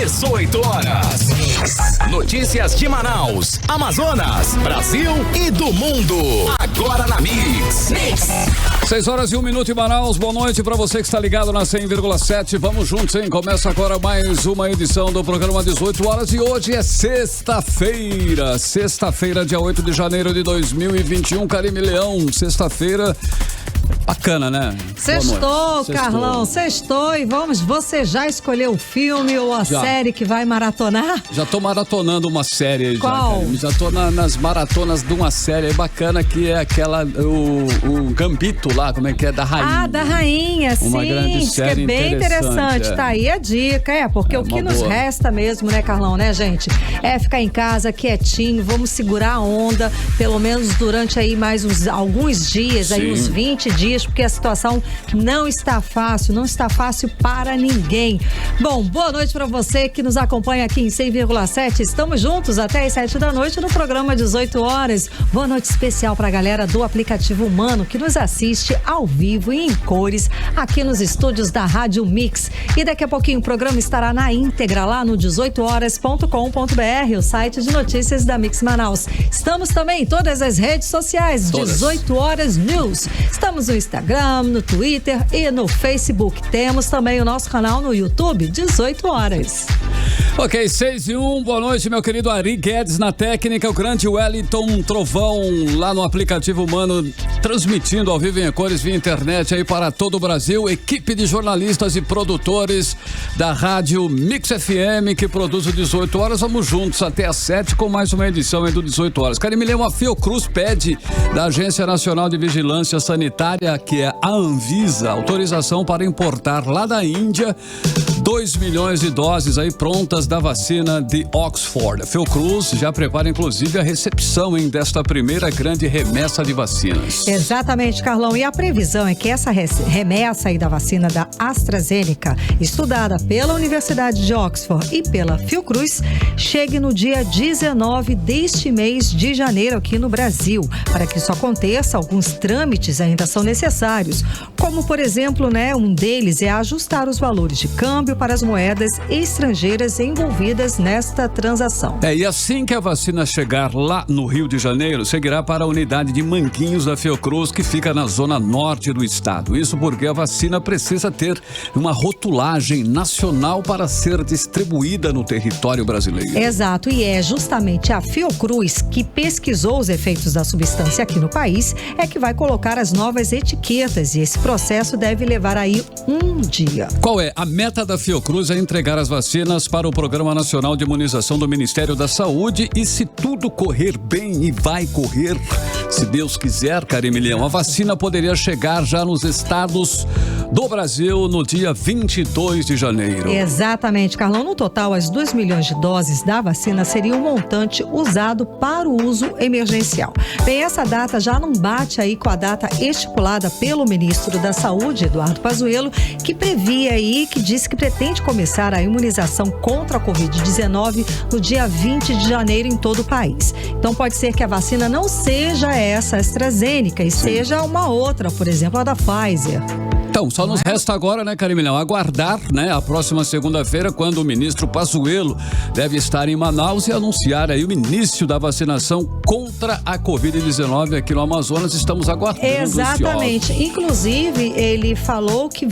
18 horas. Notícias de Manaus, Amazonas, Brasil e do mundo. Agora na Mix. 6 horas e 1 minuto em Manaus. Boa noite pra você que está ligado na 100,7. Vamos juntos, hein? Começa agora mais uma edição do programa 18 horas e hoje é sexta-feira. Sexta-feira, dia 8 de janeiro de 2021. Karime Leão, sexta-feira. Bacana, né? Sextou, Carlão, sextou e vamos, você já escolheu o filme ou a série que vai maratonar? Já tô maratonando uma série aí. Qual? Já tô nas maratonas de uma série bacana que é aquela, o Gambito lá, como é que é? Da Rainha. Ah, da Rainha, sim. Uma grande série, que é bem interessante. Tá aí a dica, porque o que nos resta mesmo, né, Carlão, né, gente? É ficar em casa quietinho, vamos segurar a onda, pelo menos durante aí mais alguns dias, aí uns 20 dias, porque a situação não está fácil para ninguém. Bom, boa noite para você que nos acompanha aqui em 100,7. Estamos juntos até as 7 da noite no programa 18 horas. Boa noite especial para a galera do aplicativo Humano que nos assiste ao vivo e em cores aqui nos estúdios da Rádio Mix. E daqui a pouquinho o programa estará na íntegra lá no 18horas.com.br, o site de notícias da Mix Manaus. Estamos também em todas as redes sociais, 18 Horas News. Estamos no Instagram, no Twitter e no Facebook. Temos também o nosso canal no YouTube, 18 horas. Ok, 6 e 1, boa noite, meu querido Ari Guedes na técnica, o grande Wellington Trovão lá no aplicativo Humano, transmitindo ao vivo em cores via internet aí para todo o Brasil, equipe de jornalistas e produtores da rádio Mix FM que produz o 18 horas, vamos juntos até às 7 com mais uma edição aí do 18 horas. Karime Leão, a Fiocruz pede da Agência Nacional de Vigilância Sanitária, que é a Anvisa, autorização para importar lá da Índia 2 milhões de doses aí prontas da vacina de Oxford. A Fiocruz já prepara inclusive a recepção desta primeira grande remessa de vacinas. Exatamente, Carlão, e a previsão é que essa remessa aí da vacina da AstraZeneca, estudada pela Universidade de Oxford e pela Fiocruz, chegue no dia 19 deste mês de janeiro aqui no Brasil. Para que isso aconteça, alguns trâmites ainda são necessários, como por exemplo, um deles é ajustar os valores de câmbio para as moedas estrangeiras envolvidas nesta transação. E assim que a vacina chegar lá no Rio de Janeiro, seguirá para a unidade de Manguinhos da Fiocruz, que fica na zona norte do estado. Isso porque a vacina precisa ter uma rotulagem nacional para ser distribuída no território brasileiro. Exato, e é justamente a Fiocruz que pesquisou os efeitos da substância aqui no país, é que vai colocar as novas etiquetas, e esse processo deve levar aí um dia. Qual é? A meta da Fiocruz é entregar as vacinas para o Programa Nacional de Imunização do Ministério da Saúde, e se tudo correr bem, e vai correr, se Deus quiser, Karime Leão, a vacina poderia chegar já nos estados do Brasil no dia 22 de janeiro. Exatamente, Carlão. No total, as 2 milhões de doses da vacina seria um montante usado para o uso emergencial. Bem, essa data já não bate aí com a data estipulada pelo ministro da Saúde, Eduardo Pazuello, que previa aí, que disse que pretende começar a imunização contra a Covid-19 no dia 20 de janeiro em todo o país. Então pode ser que a vacina não seja essa AstraZeneca e seja uma outra, por exemplo, a da Pfizer. Então, só nos resta agora, Karime Leão, aguardar, a próxima segunda-feira, quando o ministro Pazuello deve estar em Manaus e anunciar aí o início da vacinação contra a Covid-19 aqui no Amazonas. Estamos aguardando. Exatamente. Ansiosos. Inclusive, ele falou que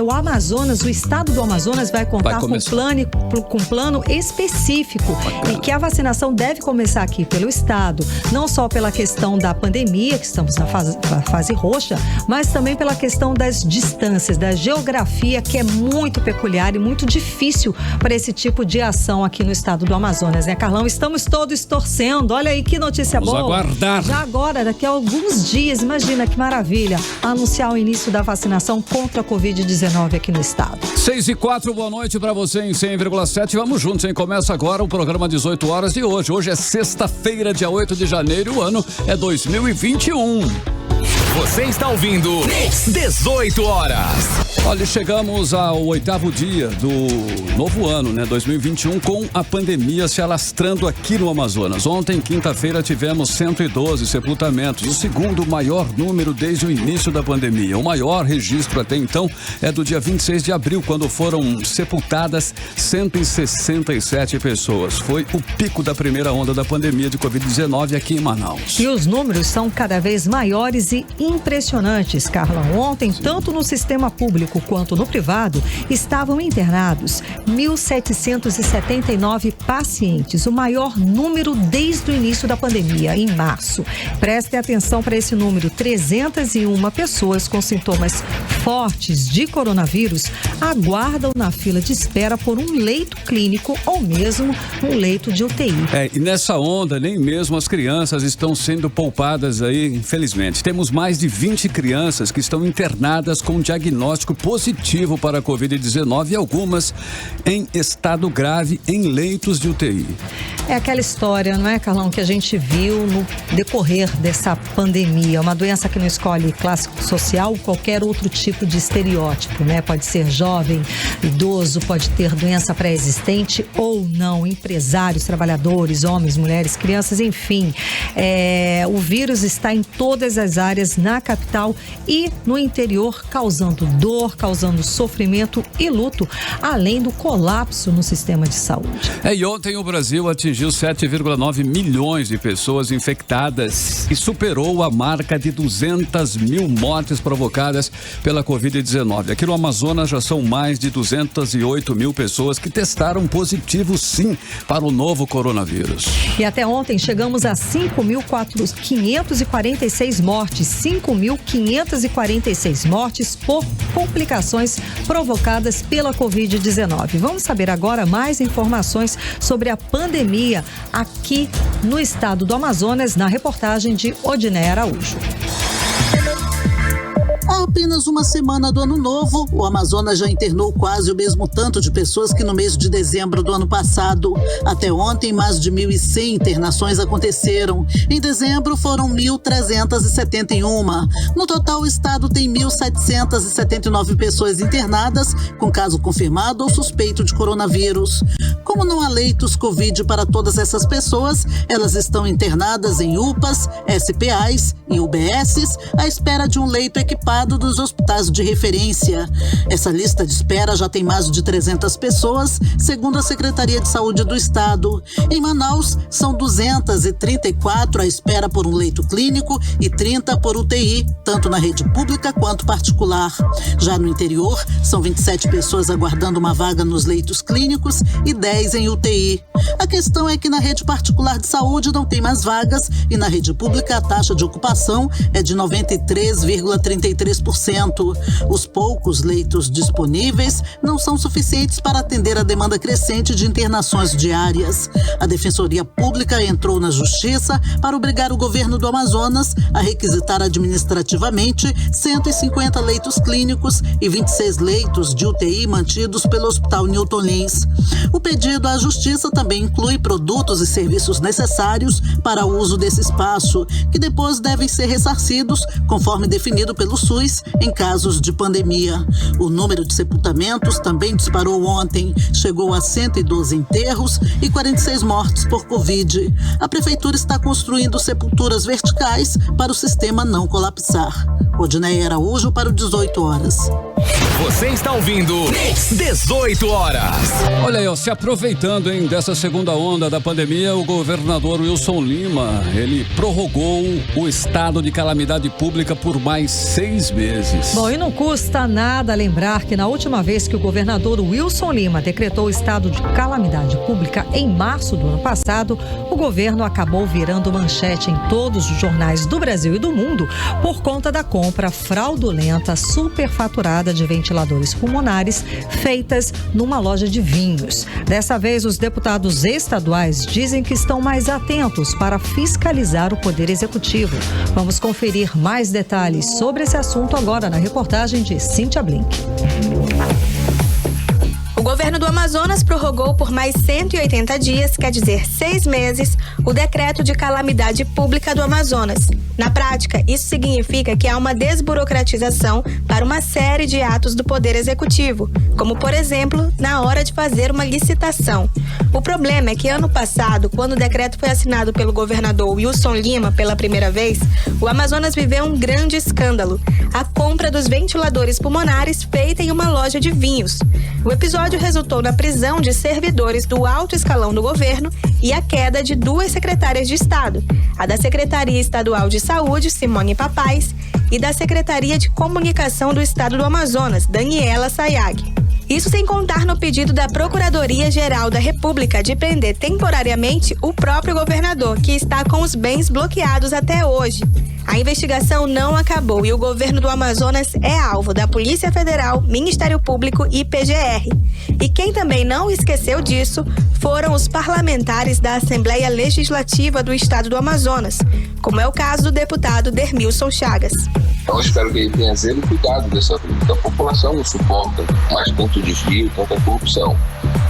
o Amazonas, o estado do Amazonas vai contar com um plano específico. Bacana. E que a vacinação deve começar aqui pelo estado, não só pela questão da pandemia, que estamos na fase roxa, mas também pela questão das distâncias, da geografia, que é muito peculiar e muito difícil para esse tipo de ação aqui no estado do Amazonas, Carlão? Estamos todos torcendo. Olha aí que notícia boa. Vamos aguardar. Já agora, daqui a alguns dias, imagina que maravilha, anunciar o início da vacinação contra a Covid-19 aqui no estado. 6 e 4, boa noite para você em 100,7. Vamos juntos, Começa agora o programa 18 horas de hoje. Hoje é sexta-feira, dia 8 de janeiro, o ano é 2021. Você está ouvindo 18 horas. Olha, chegamos ao 8º dia do novo ano, né? 2021, com a pandemia se alastrando aqui no Amazonas. Ontem, quinta-feira, tivemos 112 sepultamentos, o segundo maior número desde o início da pandemia. O maior registro até então é do dia 26 de abril, quando foram sepultadas 167 pessoas. Foi o pico da primeira onda da pandemia de Covid-19 aqui em Manaus. E os números são cada vez maiores e impressionantes, Carlão. Ontem, tanto no sistema público quanto no privado, estavam internados 1.779 pacientes, o maior número desde o início da pandemia, em março. Prestem atenção para esse número: 301 pessoas com sintomas fortes de coronavírus aguardam na fila de espera por um leito clínico ou mesmo um leito de UTI. E nessa onda, nem mesmo as crianças estão sendo poupadas aí, infelizmente. Temos mais de 20 crianças que estão internadas com diagnóstico positivo para a Covid-19 e algumas em estado grave em leitos de UTI. É aquela história, não é, Carlão, que a gente viu no decorrer dessa pandemia. Uma doença que não escolhe classe social, qualquer outro tipo de estereótipo, né? Pode ser jovem, idoso, pode ter doença pré-existente ou não. Empresários, trabalhadores, homens, mulheres, crianças, enfim. O vírus está em todas as áreas na capital e no interior, causando dor, causando sofrimento e luto, além do colapso no sistema de saúde. E ontem o Brasil atingiu 7,9 milhões de pessoas infectadas e superou a marca de 200 mil mortes provocadas pela Covid-19. Aqui no Amazonas já são mais de 208 mil pessoas que testaram positivo, sim, para o novo coronavírus. E até ontem chegamos a 5.546 mortes, 5.546 mortes por complicações provocadas pela Covid-19. Vamos saber agora mais informações sobre a pandemia aqui no estado do Amazonas, na reportagem de Odiné Araújo. Há apenas uma semana do ano novo, o Amazonas já internou quase o mesmo tanto de pessoas que no mês de dezembro do ano passado. Até ontem, mais de 1.100 internações aconteceram. Em dezembro, foram 1.371. No total, o estado tem 1.779 pessoas internadas, com caso confirmado ou suspeito de coronavírus. Como não há leitos Covid para todas essas pessoas, elas estão internadas em UPAs, SPAs e UBSs, à espera de um leito equipado dos hospitais de referência. Essa lista de espera já tem mais de 300 pessoas, segundo a Secretaria de Saúde do Estado. Em Manaus, são 234 à espera por um leito clínico e 30 por UTI, tanto na rede pública quanto particular. Já no interior, são 27 pessoas aguardando uma vaga nos leitos clínicos e 10 em UTI. A questão é que na rede particular de saúde não tem mais vagas e na rede pública a taxa de ocupação é de 93,33%. Os poucos leitos disponíveis não são suficientes para atender a demanda crescente de internações diárias. A Defensoria Pública entrou na Justiça para obrigar o governo do Amazonas a requisitar administrativamente 150 leitos clínicos e 26 leitos de UTI mantidos pelo Hospital Newton Lins. O pedido à Justiça também inclui produtos e serviços necessários para o uso desse espaço, que depois devem ser ressarcidos conforme definido pelo SUS em casos de pandemia. O número de sepultamentos também disparou ontem. Chegou a 112 enterros e 46 mortes por Covid. A Prefeitura está construindo sepulturas verticais para o sistema não colapsar. Odiné Araújo para o 18 horas. Você está ouvindo 18 horas. Olha aí, se aproveitando dessa segunda onda da pandemia, o governador Wilson Lima, ele prorrogou o estado de calamidade pública por mais 6 meses. Bom, e não custa nada lembrar que na última vez que o governador Wilson Lima decretou o estado de calamidade pública em março do ano passado, o governo acabou virando manchete em todos os jornais do Brasil e do mundo por conta da compra fraudulenta, superfaturada de ventiladores pulmonares feitas numa loja de vinhos. Dessa vez, os deputados estaduais dizem que estão mais atentos para fiscalizar o Poder Executivo. Vamos conferir mais detalhes sobre esse assunto agora na reportagem de Cíntia Blink. O governador governo do Amazonas prorrogou por mais 180 dias, quer dizer 6 meses, o decreto de calamidade pública do Amazonas. Na prática, isso significa que há uma desburocratização para uma série de atos do Poder Executivo, como, por exemplo, na hora de fazer uma licitação. O problema é que ano passado, quando o decreto foi assinado pelo governador Wilson Lima pela primeira vez, o Amazonas viveu um grande escândalo: a compra dos ventiladores pulmonares feita em uma loja de vinhos. O episódio resultou na prisão de servidores do alto escalão do governo e a queda de 2 secretárias de Estado, a da Secretaria Estadual de Saúde, Simone Papais, e da Secretaria de Comunicação do Estado do Amazonas, Daniela Sayag. Isso sem contar no pedido da Procuradoria-Geral da República de prender temporariamente o próprio governador, que está com os bens bloqueados até hoje. A investigação não acabou e o governo do Amazonas é alvo da Polícia Federal, Ministério Público e PGR. E quem também não esqueceu disso foram os parlamentares da Assembleia Legislativa do Estado do Amazonas, como é o caso do deputado Dermilson Chagas. Então eu espero que ele tenha zelo e cuidado dessa vida. A população não suporta mais tanto desvio, tanta corrupção.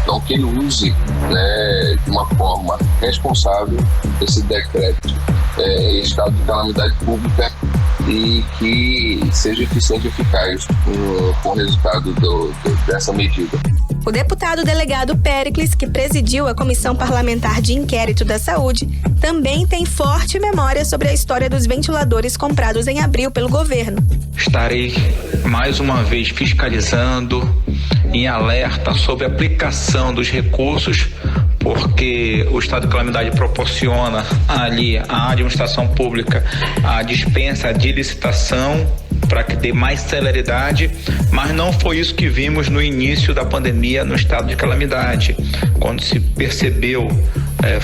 Então que ele use, de uma forma responsável esse decreto, estado de calamidade pública, e que seja eficiente e eficaz com o resultado dessa medida. O deputado delegado Péricles, que presidiu a Comissão Parlamentar de Inquérito da Saúde, também tem forte memória sobre a história dos ventiladores comprados em abril pelo governo. Estarei mais uma vez fiscalizando, em alerta sobre a aplicação dos recursos, porque o estado de calamidade proporciona ali à administração pública a dispensa de licitação para que dê mais celeridade, mas não foi isso que vimos no início da pandemia no estado de calamidade, quando se percebeu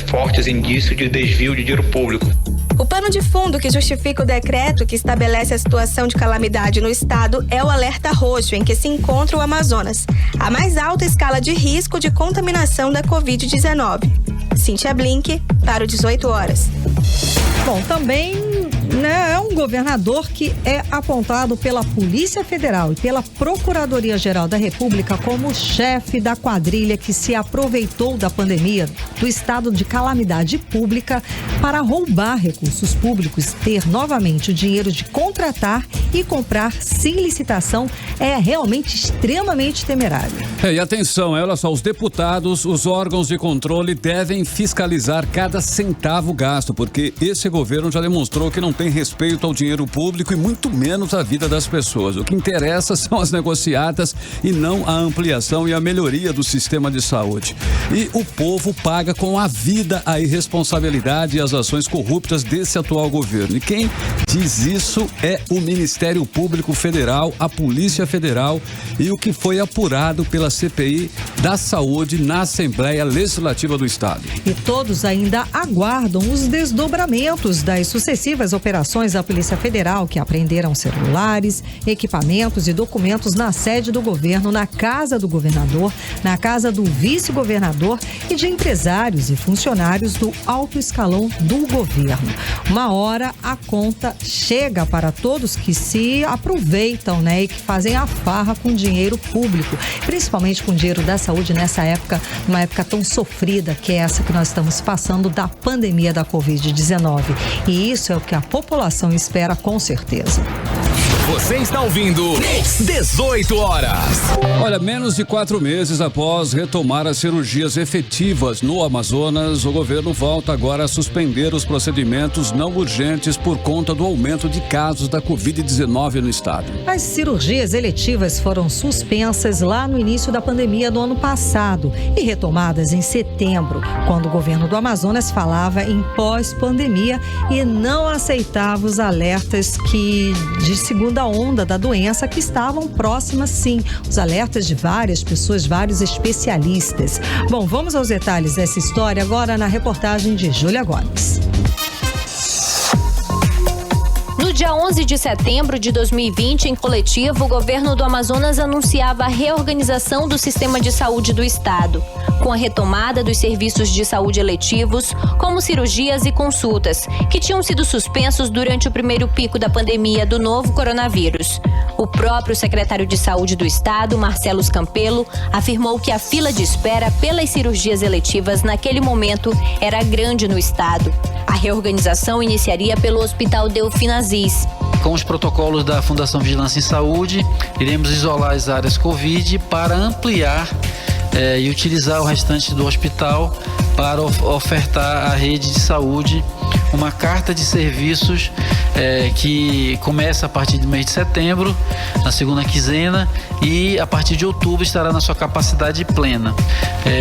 fortes indícios de desvio de dinheiro público. O pano de fundo que justifica o decreto que estabelece a situação de calamidade no estado é o alerta roxo em que se encontra o Amazonas, a mais alta escala de risco de contaminação da Covid-19. Cíntia Blink, para o 18 horas. Bom, também é um governador que é apontado pela Polícia Federal e pela Procuradoria-Geral da República como chefe da quadrilha que se aproveitou da pandemia do estado de calamidade pública para roubar recursos públicos, ter novamente o dinheiro de contratar e comprar sem licitação é realmente extremamente temerário. E atenção, olha só, os deputados, os órgãos de controle devem fiscalizar cada centavo gasto, porque esse governo já demonstrou que não tem respeito ao dinheiro público e muito menos à vida das pessoas. O que interessa são as negociatas e não a ampliação e a melhoria do sistema de saúde. E o povo paga com a vida a irresponsabilidade e as ações corruptas desse atual governo. E quem diz isso é o Ministério Público Federal, a Polícia Federal e o que foi apurado pela CPI da Saúde na Assembleia Legislativa do Estado. E todos ainda aguardam os desdobramentos das sucessivas operações da Polícia Federal, que apreenderam celulares, equipamentos e documentos na sede do governo, na casa do governador, na casa do vice-governador e de empresários e funcionários do alto escalão do governo. Uma hora a conta chega para todos que se aproveitam, e que fazem a farra com dinheiro público, principalmente com dinheiro da saúde nessa época, uma época tão sofrida que é essa que nós estamos passando da pandemia da Covid-19. E isso é o que a população espera com certeza. Você está ouvindo 18 horas. Olha, menos de 4 meses após retomar as cirurgias efetivas no Amazonas, o governo volta agora a suspender os procedimentos não urgentes por conta do aumento de casos da Covid-19 no estado. As cirurgias eletivas foram suspensas lá no início da pandemia do ano passado e retomadas em setembro, quando o governo do Amazonas falava em pós-pandemia e não aceitava os alertas de segunda onda da doença que estavam próximas, sim. Os alertas de várias pessoas, vários especialistas. Bom, vamos aos detalhes dessa história agora na reportagem de Júlia Gomes. No dia 11 de setembro de 2020, em coletivo, o governo do Amazonas anunciava a reorganização do sistema de saúde do estado, com a retomada dos serviços de saúde eletivos, como cirurgias e consultas, que tinham sido suspensos durante o primeiro pico da pandemia do novo coronavírus. O próprio secretário de Saúde do estado, Marcelo Campelo, afirmou que a fila de espera pelas cirurgias eletivas naquele momento era grande no estado. A reorganização iniciaria pelo Hospital Delfim Aziz. Com os protocolos da Fundação Vigilância em Saúde, iremos isolar as áreas Covid para ampliar e utilizar o restante do hospital para ofertar à rede de saúde uma carta de serviços que começa a partir do mês de setembro, na segunda quinzena, e a partir de outubro estará na sua capacidade plena,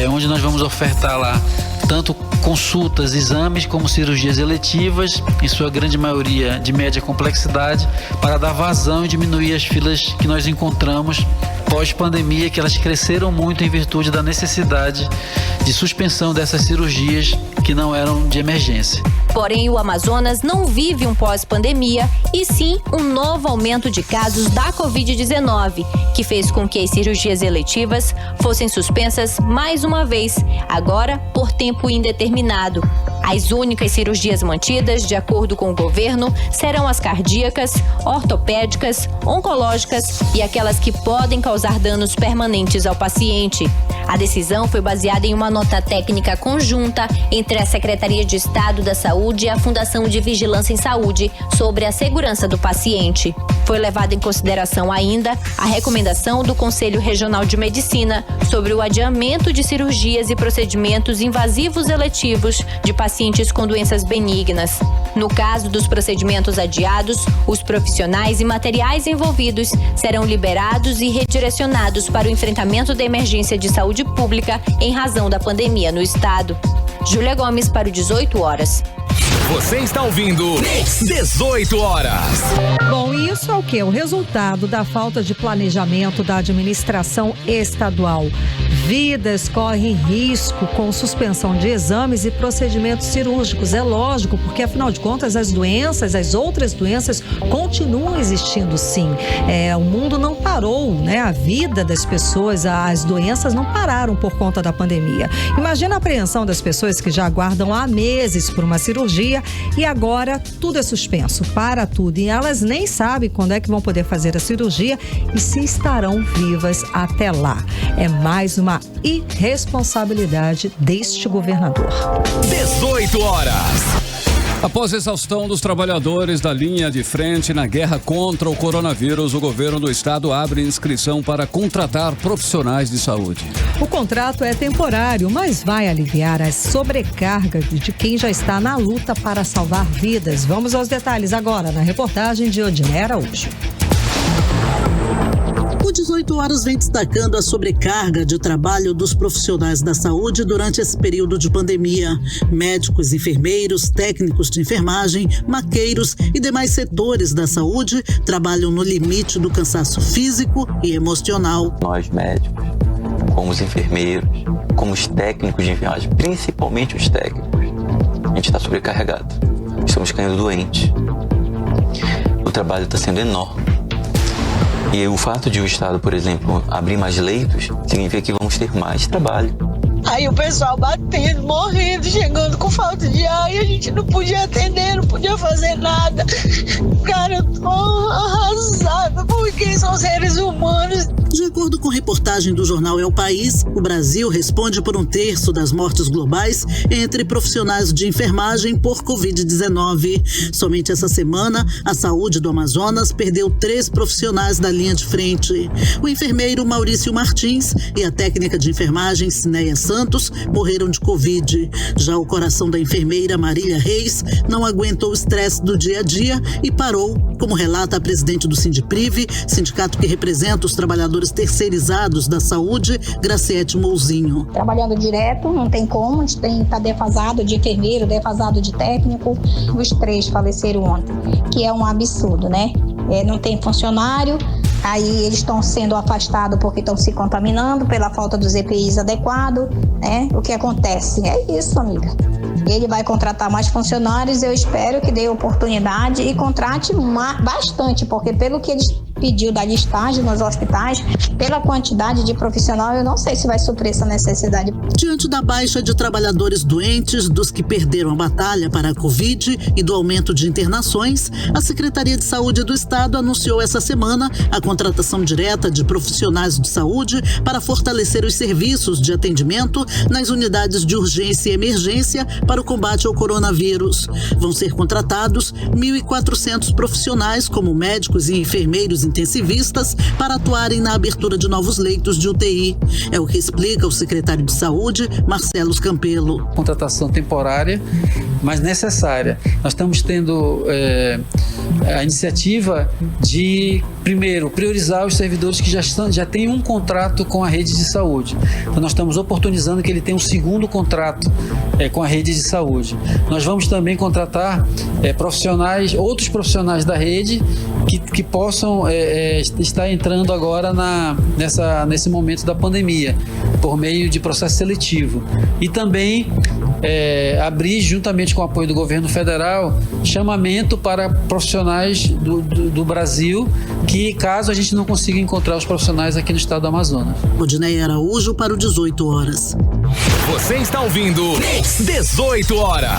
onde nós vamos ofertar lá tanto consultas, exames, como cirurgias eletivas, em sua grande maioria de média complexidade, para dar vazão e diminuir as filas que nós encontramos pós-pandemia, que elas cresceram muito em virtude da necessidade de suspensão dessas cirurgias que não eram de emergência. Porém, o Amazonas não vive um pós-pandemia, e sim um novo aumento de casos da Covid-19, que fez com que as cirurgias eletivas fossem suspensas mais uma vez, agora por tempo indeterminado. As únicas cirurgias mantidas, de acordo com o governo, serão as cardíacas, ortopédicas, oncológicas e aquelas que podem causar danos permanentes ao paciente. A decisão foi baseada em uma nota técnica conjunta entre a Secretaria de Estado da Saúde e a Fundação de Vigilância em Saúde sobre a segurança do paciente. Foi levada em consideração ainda a recomendação do Conselho Regional de Medicina sobre o adiamento de cirurgias e procedimentos invasivos eletivos de pacientes com doenças benignas. No caso dos procedimentos adiados, os profissionais e materiais envolvidos serão liberados e redirecionados para o enfrentamento da emergência de saúde pública em razão da pandemia no estado. Júlia Gomes para o 18 horas. Você está ouvindo 18 horas. Bom, e isso é o quê? O resultado da falta de planejamento da administração estadual. Vidas correm risco com suspensão de exames e procedimentos cirúrgicos. É lógico, porque afinal de contas as outras doenças continuam existindo sim. O mundo não parou, né? A vida das pessoas, as doenças não pararam por conta da pandemia. Imagina a apreensão das pessoas que já aguardam há meses por uma cirurgia e agora tudo é suspenso, para tudo. E elas nem sabem quando é que vão poder fazer a cirurgia e se estarão vivas até lá. É mais uma irresponsabilidade deste governador. 18 horas. Após a exaustão dos trabalhadores da linha de frente na guerra contra o coronavírus, o governo do estado abre inscrição para contratar profissionais de saúde. O contrato é temporário, mas vai aliviar a sobrecarga de quem já está na luta para salvar vidas. Vamos aos detalhes agora na reportagem de Odinei Araújo. O 18 horas vem destacando a sobrecarga de trabalho dos profissionais da saúde durante esse período de pandemia. Médicos, enfermeiros, técnicos de enfermagem, maqueiros e demais setores da saúde trabalham no limite do cansaço físico e emocional. Nós médicos, como os enfermeiros, como os técnicos de enfermagem, principalmente os técnicos, a gente está sobrecarregado. Estamos caindo doentes. O trabalho está sendo enorme. E o fato de o Estado, por exemplo, abrir mais leitos, significa que vamos ter mais trabalho. Aí o pessoal batendo, morrendo, chegando com falta de ar e a gente não podia atender, não podia fazer nada. Cara, eu tô arrasada porque são seres humanos. De acordo com reportagem do jornal El País, o Brasil responde por 1/3 das mortes globais entre profissionais de enfermagem por Covid-19. Somente essa semana, a saúde do Amazonas perdeu 3 profissionais da linha de frente. O enfermeiro Maurício Martins e a técnica de enfermagem Cineia Santos morreram de Covid. Já o coração da enfermeira Marília Reis não aguentou o estresse do dia a dia e parou, como relata a presidente do Sindiprive, sindicato que representa os trabalhadores terceirizados da saúde, Graciete Mouzinho. Trabalhando direto, não tem como, a gente tá defasado de enfermeiro, defasado de técnico. Os 3 faleceram ontem, que é um absurdo, né? Não tem funcionário, aí eles estão sendo afastados porque estão se contaminando pela falta dos EPIs adequados, né? O que acontece? É isso, amiga. Ele vai contratar mais funcionários, eu espero que dê oportunidade e contrate bastante, porque pelo que eles pediu da listagem nos hospitais, pela quantidade de profissional, eu não sei se vai suprir essa necessidade. Diante da baixa de trabalhadores doentes, dos que perderam a batalha para a Covid e do aumento de internações, a Secretaria de Saúde do Estado anunciou essa semana a contratação direta de profissionais de saúde para fortalecer os serviços de atendimento nas unidades de urgência e emergência para o combate ao coronavírus. Vão ser contratados 1.400 profissionais, como médicos e enfermeiros intensivistas, para atuarem na abertura de novos leitos de UTI. É o que explica o secretário de Saúde, Marcelo Campelo. Contratação temporária, mas necessária. Nós estamos tendo a iniciativa de, primeiro, priorizar os servidores que já têm um contrato com a rede de saúde. Então, nós estamos oportunizando que ele tenha um segundo contrato com a rede de saúde. Nós vamos também contratar outros profissionais da rede que possam estar entrando agora nesse momento da pandemia, por meio de processo seletivo. E também abrir, juntamente com o apoio do governo federal, chamamento para profissionais do Brasil, que caso a gente não consiga encontrar os profissionais aqui no estado do Amazonas. Odinei Araújo para o 18 horas. Você está ouvindo 18 horas.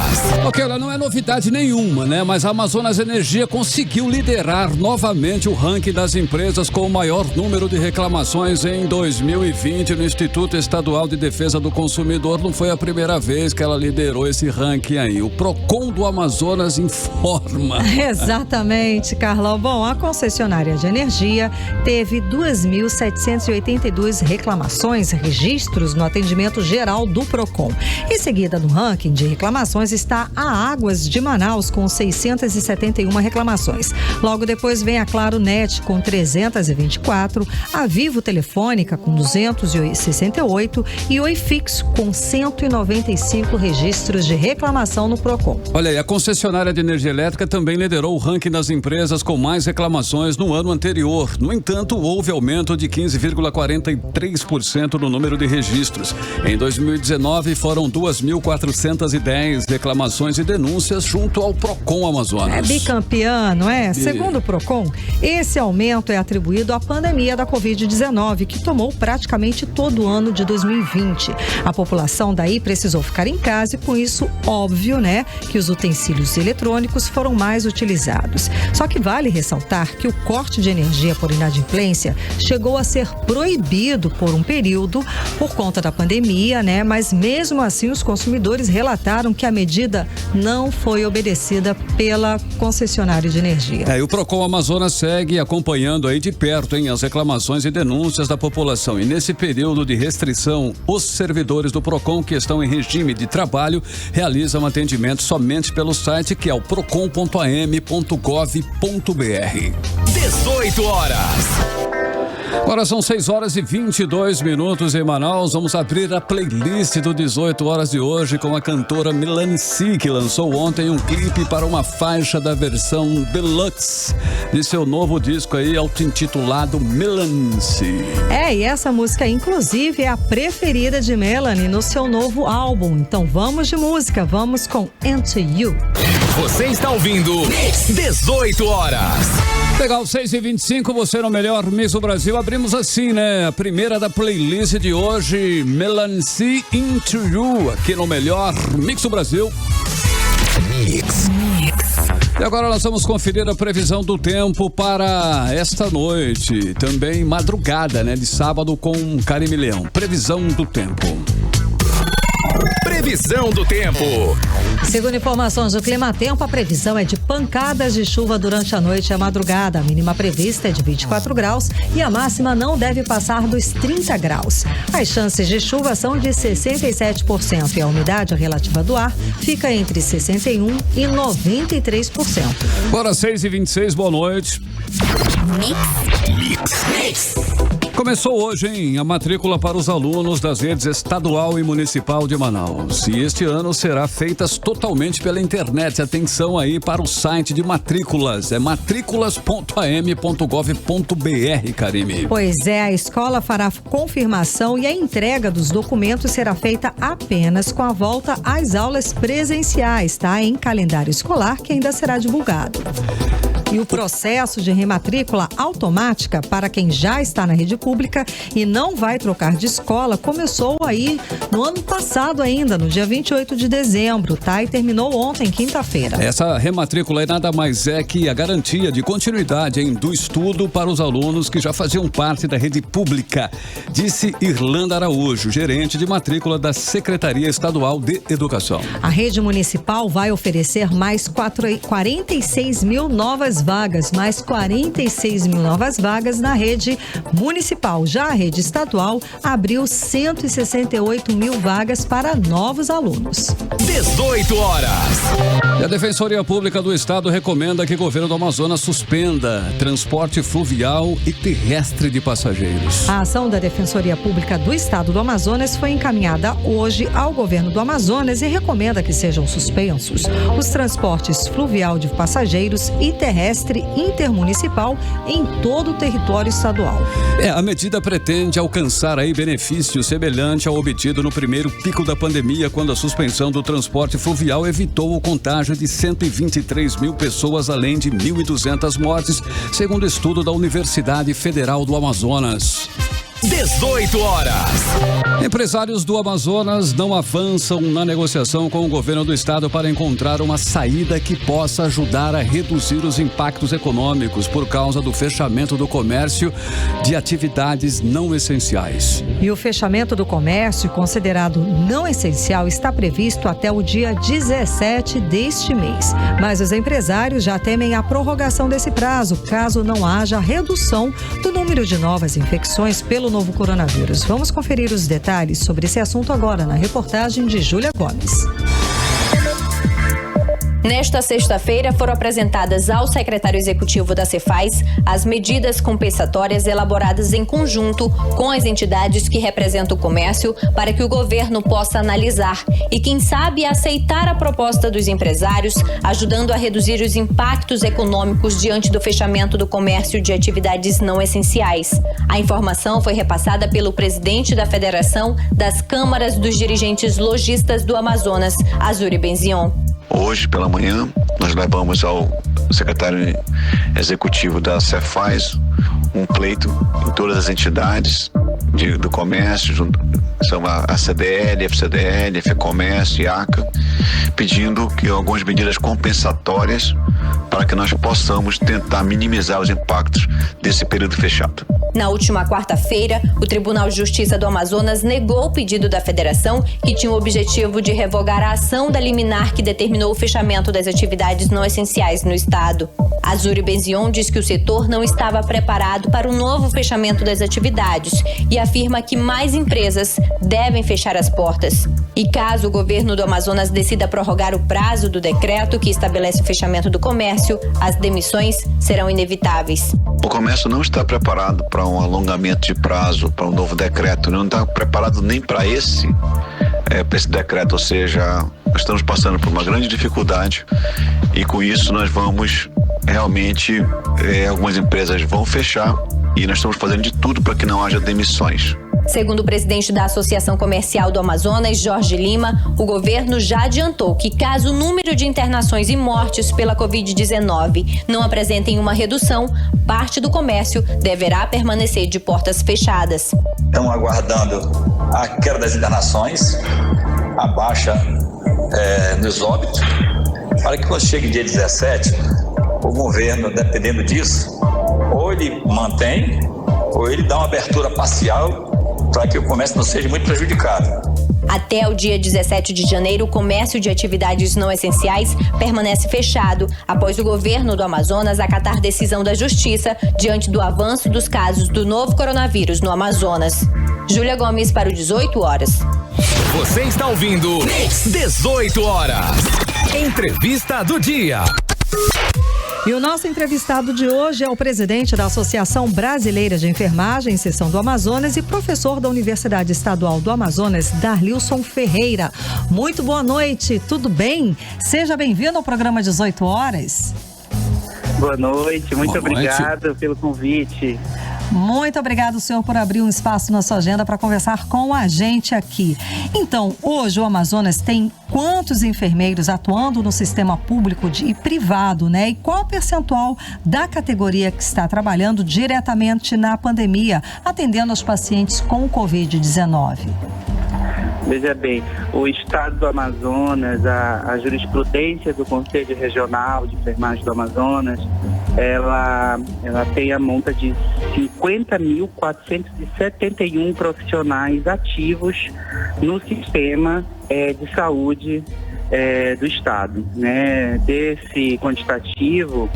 Ok, olha, não é novidade nenhuma, né? Mas a Amazonas Energia conseguiu liderar novamente o ranking das empresas com o maior número de reclamações em 2020 no Instituto Estadual de Defesa do Consumidor. Não foi a primeira vez que ela liderou esse ranking aí. O Procon do Amazonas informa. Exatamente, Carlão. Bom, a concessionária de energia teve 2.782 reclamações, registros no atendimento geral do Procon. Em seguida, no ranking de reclamações está a Águas de Manaus com 671 reclamações. Logo depois vem a Claro Net com 324, a Vivo Telefônica com 268 e Oi Fix com 195 registros de reclamação no Procon. Olha aí, a concessionária de energia elétrica também liderou o ranking das empresas com mais reclamações no ano anterior. No entanto, houve aumento de 15,43% no número de registros. Em 2019, foram 2.410 reclamações e denúncias junto ao Procon Amazonas. É bicampeã, não é? Segundo o Procon, esse aumento é atribuído à pandemia da Covid-19, que tomou praticamente todo o ano de 2020. A população daí precisou ficar em casa e, com isso, óbvio, né, que os utensílios eletrônicos foram mais utilizados. Só que vale ressaltar que o corte de energia por inadimplência chegou a ser proibido por um período por conta da pandemia, né? Mas mesmo assim os consumidores relataram que a medida não foi obedecida pela concessionária de energia. E o Procon Amazonas segue acompanhando aí de perto, as reclamações e denúncias da população. E nesse período de restrição, os servidores do Procon que estão em regime de trabalho realizam atendimento somente pelo site, que é o procon.am.gov.br. 18 horas. Agora são 6 horas e 22 minutos em Manaus. Vamos abrir a playlist do 18 horas de hoje com a cantora Melancy, que lançou ontem um clipe para uma faixa da versão deluxe de seu novo disco aí, auto-intitulado Melancy. E essa música, inclusive, é a preferida de Melanie no seu novo álbum. Então vamos de música, vamos com Into You. Você está ouvindo 18 horas. Legal, 6h25, você no melhor Mix do Brasil. Abrimos assim, né? A primeira da playlist de hoje, Melancy Into You, aqui no melhor Mix do Brasil. Mix. E agora nós vamos conferir a previsão do tempo para esta noite. Também madrugada, né? De sábado com Karime Leão. Previsão do tempo. Previsão do tempo. Segundo informações do Climatempo, a previsão é de pancadas de chuva durante a noite e a madrugada. A mínima prevista é de 24 graus e a máxima não deve passar dos 30 graus. As chances de chuva são de 67% e a umidade relativa do ar fica entre 61% e 93%. Agora 6h26, boa noite. Mix. Começou hoje, hein, a matrícula para os alunos das redes estadual e municipal de Manaus. E este ano será feitas totalmente pela internet. Atenção aí para o site de matrículas. É matrículas.am.gov.br, Karime. Pois é, a escola fará confirmação e a entrega dos documentos será feita apenas com a volta às aulas presenciais, tá? Em calendário escolar que ainda será divulgado. E o processo de rematrícula automática para quem já está na rede pública e não vai trocar de escola começou aí no ano passado ainda, no dia 28 de dezembro, tá? E terminou ontem, quinta-feira. Essa rematrícula é nada mais é que a garantia de continuidade do estudo para os alunos que já faziam parte da rede pública, disse Irlanda Araújo, gerente de matrícula da Secretaria Estadual de Educação. A rede municipal vai oferecer mais 46 mil novas vagas, mais 46 mil novas vagas na rede municipal. Já a rede estadual abriu 168 mil vagas para novos alunos. 18 horas. E a Defensoria Pública do Estado recomenda que o governo do Amazonas suspenda transporte fluvial e terrestre de passageiros. A ação da Defensoria Pública do Estado do Amazonas foi encaminhada hoje ao governo do Amazonas e recomenda que sejam suspensos os transportes fluvial de passageiros e terrestre intermunicipal em todo o território estadual. A medida pretende alcançar aí benefício semelhante ao obtido no primeiro pico da pandemia, quando a suspensão do transporte fluvial evitou o contágio de 123 mil pessoas, além de 1.200 mortes, segundo estudo da Universidade Federal do Amazonas. 18 horas. Empresários do Amazonas não avançam na negociação com o governo do estado para encontrar uma saída que possa ajudar a reduzir os impactos econômicos por causa do fechamento do comércio de atividades não essenciais. E o fechamento do comércio considerado não essencial está previsto até o dia 17 deste mês. Mas os empresários já temem a prorrogação desse prazo, caso não haja redução do número de novas infecções pelo novo coronavírus. Vamos conferir os detalhes sobre esse assunto agora na reportagem de Júlia Gomes. Nesta sexta-feira, foram apresentadas ao secretário executivo da Cefaz as medidas compensatórias elaboradas em conjunto com as entidades que representam o comércio para que o governo possa analisar e, quem sabe, aceitar a proposta dos empresários, ajudando a reduzir os impactos econômicos diante do fechamento do comércio de atividades não essenciais. A informação foi repassada pelo presidente da Federação das Câmaras dos Dirigentes Lojistas do Amazonas, Azuri Benzion. Hoje, pela manhã, nós levamos ao secretário executivo da Cefaz um pleito em todas as entidades do comércio, são a CDL, a FCDL, a FEComércio e a ACA, pedindo que algumas medidas compensatórias para que nós possamos tentar minimizar os impactos desse período fechado. Na última quarta-feira, o Tribunal de Justiça do Amazonas negou o pedido da federação, que tinha o objetivo de revogar a ação da liminar que determinou o fechamento das atividades não essenciais no estado. Azuri Benzion diz que o setor não estava preparado para o novo fechamento das atividades e afirma que mais empresas devem fechar as portas. E caso o governo do Amazonas decida prorrogar o prazo do decreto que estabelece o fechamento do comércio, as demissões serão inevitáveis. O comércio não está preparado para um alongamento de prazo, para um novo decreto, não está preparado nem para esse decreto, ou seja, nós estamos passando por uma grande dificuldade e com isso nós vamos realmente, algumas empresas vão fechar e nós estamos fazendo de tudo para que não haja demissões. Segundo o presidente da Associação Comercial do Amazonas, Jorge Lima, o governo já adiantou que, caso o número de internações e mortes pela Covid-19 não apresentem uma redução, parte do comércio deverá permanecer de portas fechadas. Estamos aguardando a queda das internações, a baixa nos óbitos, para que quando chegue dia 17, o governo, dependendo disso, ou ele mantém, ou ele dá uma abertura parcial para que o comércio não seja muito prejudicado. Até o dia 17 de janeiro, o comércio de atividades não essenciais permanece fechado, após o governo do Amazonas acatar decisão da Justiça diante do avanço dos casos do novo coronavírus no Amazonas. Júlia Gomes para o 18 horas. Você está ouvindo 18 horas. Entrevista do dia. E o nosso entrevistado de hoje é o presidente da Associação Brasileira de Enfermagem, seção do Amazonas, e professor da Universidade Estadual do Amazonas, Darlilson Ferreira. Muito boa noite, tudo bem? Seja bem-vindo ao programa 18 Horas. Boa noite, muito obrigado pelo convite. Muito obrigado, senhor, por abrir um espaço na sua agenda para conversar com a gente aqui. Então, hoje o Amazonas tem quantos enfermeiros atuando no sistema público e privado, né? E qual o percentual da categoria que está trabalhando diretamente na pandemia, atendendo aos pacientes com Covid-19? Veja bem, o estado do Amazonas, a jurisprudência do Conselho Regional de Enfermagem do Amazonas, ela tem a monta de 50.471 profissionais ativos no sistema de saúde do estado, né? Desse quantitativo,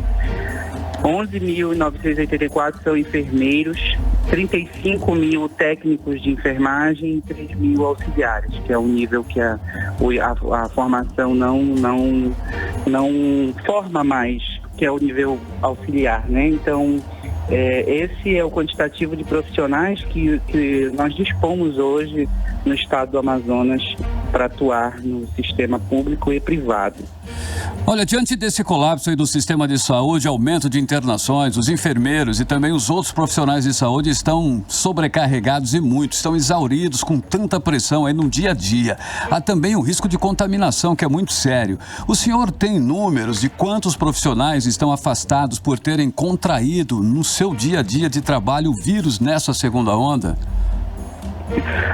11.984 são enfermeiros, 35 mil técnicos de enfermagem e 3 mil auxiliares, que é o nível que a formação não forma mais, que é o nível auxiliar, né? Então, esse é o quantitativo de profissionais que nós dispomos hoje no estado do Amazonas para atuar no sistema público e privado. Olha, diante desse colapso aí do sistema de saúde, aumento de internações, os enfermeiros e também os outros profissionais de saúde estão sobrecarregados e muito, estão exauridos com tanta pressão aí no dia a dia. Há também o risco de contaminação, que é muito sério. O senhor tem números de quantos profissionais estão afastados por terem contraído no seu dia a dia de trabalho o vírus nessa segunda onda?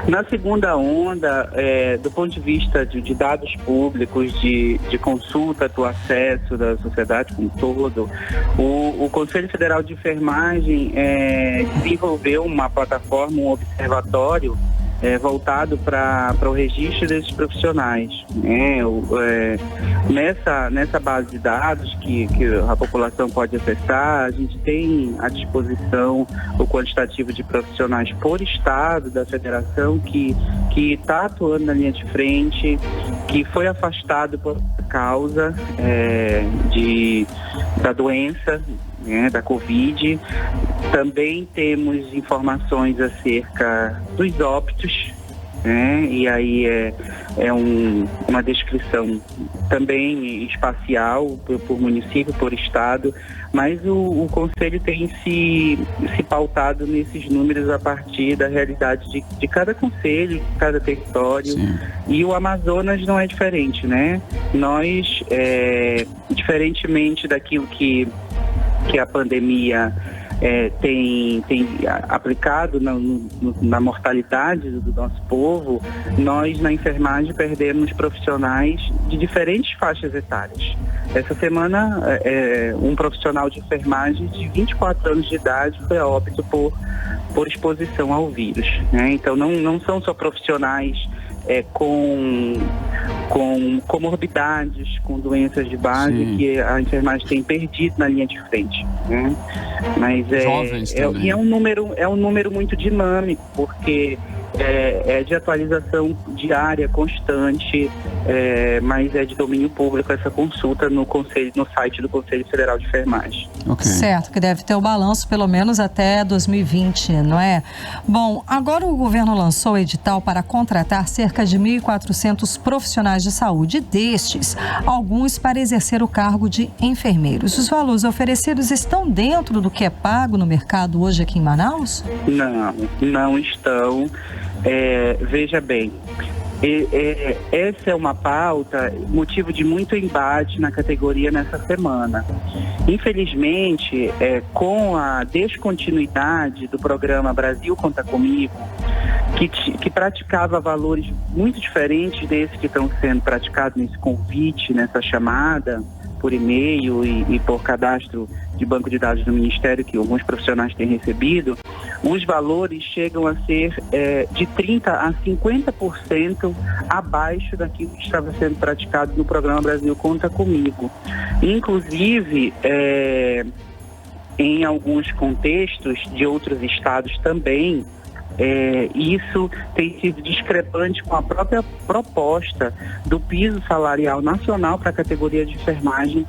Na segunda onda, do ponto de vista de dados públicos, de consulta do acesso da sociedade como um todo, o Conselho Federal de Enfermagem desenvolveu uma plataforma, um observatório voltado para o registro desses profissionais. Nessa base de dados que a população pode acessar, a gente tem à disposição o quantitativo de profissionais por estado da federação que está atuando na linha de frente, que foi afastado por causa da doença, da Covid. Também temos informações acerca dos óbitos, e aí uma descrição também espacial por município, por estado, mas o Conselho tem se pautado nesses números a partir da realidade de cada conselho, de cada território. Sim. E o Amazonas não é diferente, né? Nós, diferentemente daquilo que a pandemia tem aplicado na mortalidade do nosso povo, nós na enfermagem perdemos profissionais de diferentes faixas etárias. Essa semana, um profissional de enfermagem de 24 anos de idade foi a óbito por exposição ao vírus, né? Então não são só profissionais com comorbidades, com doenças de base. Sim. Que a enfermagem tem perdido na linha de frente, né? Mas é um número muito dinâmico, porque é de atualização diária, constante, mas é de domínio público essa consulta no site do Conselho Federal de Enfermagem. Okay. Certo, que deve ter o balanço pelo menos até 2020, não é? Bom, agora o governo lançou o edital para contratar cerca de 1.400 profissionais de saúde. Destes, alguns para exercer o cargo de enfermeiros. Os valores oferecidos estão dentro do que é pago no mercado hoje aqui em Manaus? Não estão. Veja bem, essa é uma pauta, motivo de muito embate na categoria nessa semana. Infelizmente, com a descontinuidade do programa Brasil Conta Comigo, que praticava valores muito diferentes desses que estão sendo praticados nesse convite, nessa chamada, por e-mail e por cadastro de banco de dados do Ministério, que alguns profissionais têm recebido, os valores chegam a ser de 30% a 50% abaixo daquilo que estava sendo praticado no programa Brasil Conta Comigo. Inclusive, em alguns contextos de outros estados também, isso tem sido discrepante com a própria proposta do piso salarial nacional para a categoria de enfermagem,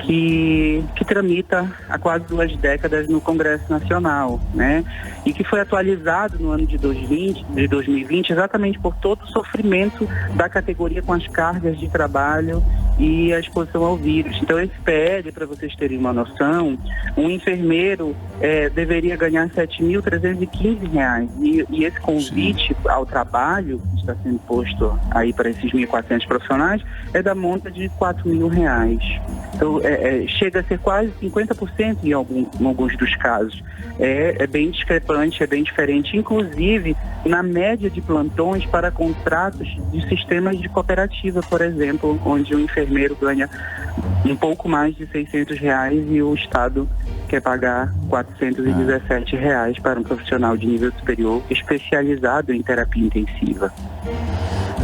que tramita há quase 2 décadas no Congresso Nacional, né? E que foi atualizado no ano de 2020, exatamente por todo o sofrimento da categoria com as cargas de trabalho e a exposição ao vírus. Então, esse PL, para vocês terem uma noção, um enfermeiro deveria ganhar R$ 7.315. E esse convite ao trabalho, que está sendo posto aí para esses 1.400 profissionais, é da monta de R$ 4.000. Então, chega a ser quase 50% em alguns dos casos. É bem discrepante, é bem diferente, inclusive na média de plantões para contratos de sistemas de cooperativa, por exemplo, onde o enfermeiro ganha um pouco mais de R$ 600 e o Estado quer pagar R$ 417 para um profissional de nível superior especializado em terapia intensiva.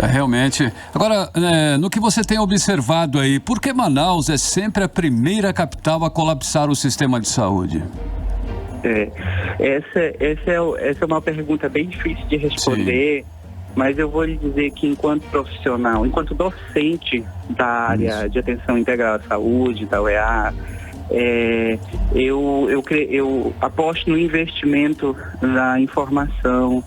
Realmente. Agora, no que você tem observado aí, por que Manaus é sempre a primeira capital a colapsar o sistema de saúde? Essa é uma pergunta bem difícil de responder. Sim. Mas eu vou lhe dizer que enquanto profissional, enquanto docente da área de atenção integral à saúde, da UEA, eu aposto no investimento na informação,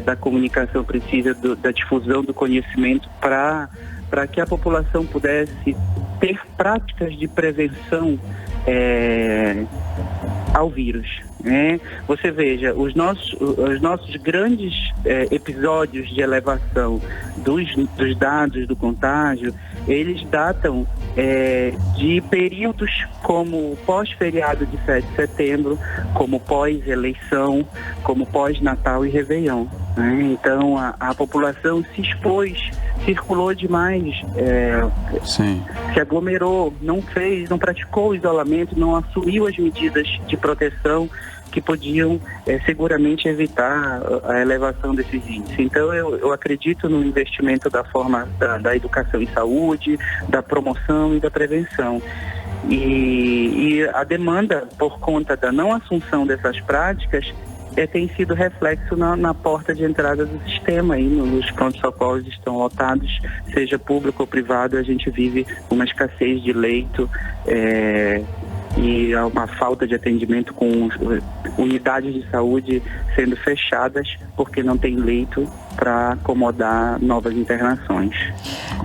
da comunicação precisa, da difusão do conhecimento para que a população pudesse ter práticas de prevenção ao vírus. Você veja, os nossos grandes episódios de elevação dos dados do contágio, eles datam de períodos como pós-feriado de 7 de setembro, como pós-eleição, como pós-Natal e Réveillon. Então a população se expôs, circulou demais, se aglomerou, não praticou o isolamento, não assumiu as medidas de proteção que podiam seguramente evitar a elevação desses índices. Então eu acredito no investimento da educação em saúde, da promoção e da prevenção. E a demanda por conta da não assunção dessas práticas tem sido reflexo na porta de entrada do sistema. Aí, os pronto-socorros estão lotados, seja público ou privado, a gente vive uma escassez de leito e uma falta de atendimento, com unidades de saúde sendo fechadas porque não tem leito para acomodar novas internações.